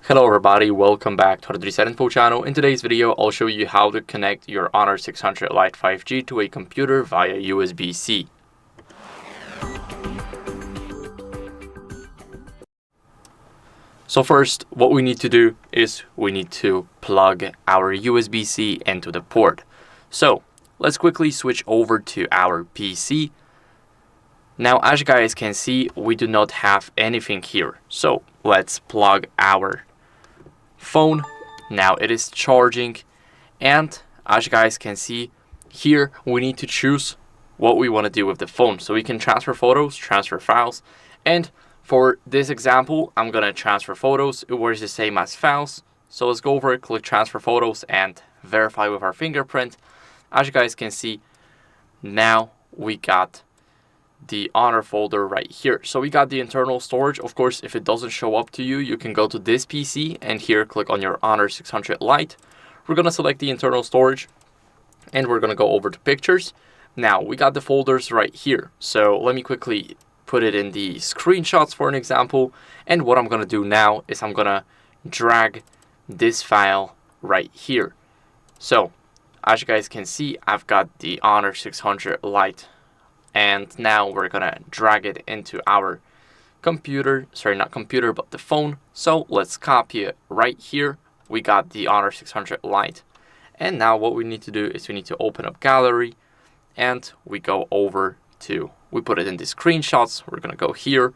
Hello everybody, welcome back to HardReset.Info channel. In today's video, I'll show you how to connect your Honor 600 Lite 5G to a computer via USB-C. So first, what we need to do is we need to plug our USB-C into the port. So let's quickly switch over to our PC. Now, as you guys can see, we do not have anything here. So let's plug our phone. Now it is charging, and as you guys can see here, we need to choose what we want to do with the phone. So we can transfer photos, transfer files, and for this example, I'm gonna transfer photos. It works the same as files. So let's go over it, click transfer photos, and verify with our fingerprint. As you guys can see, now we got the Honor folder right here. So we got the internal storage. Of course, if it doesn't show up to you, you can go to this PC and here click on your Honor 600 Lite. We're gonna select the internal storage and we're gonna go over to pictures. Now we got the folders right here. So let me quickly put it in the screenshots for an example. And what I'm gonna do now is I'm gonna drag this file right here. So as you guys can see, I've got the Honor 600 Lite. And now we're gonna drag it into our computer, sorry, not computer, but the phone. So let's copy it right here. We got the Honor 600 Lite. And now what we need to do is we need to open up gallery and we go over to, we put it in the screenshots. We're gonna go here.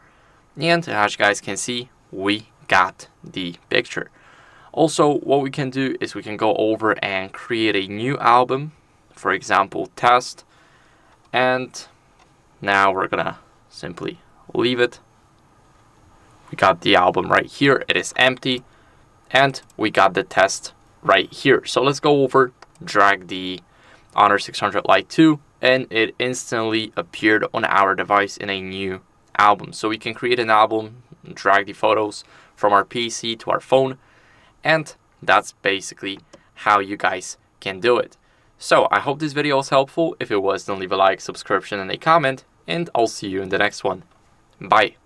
And as you guys can see, we got the picture. Also, what we can do is we can go over and create a new album, for example, test. And now we're gonna simply leave it. We got the album right here. It is empty. And we got the test right here. So let's go over, drag the Honor 600 Lite 2, and it instantly appeared on our device in a new album. So we can create an album, drag the photos from our PC to our phone, and that's basically how you guys can do it. So I hope this video was helpful. If it was, then leave a like, subscription, and a comment, and I'll see you in the next one. Bye.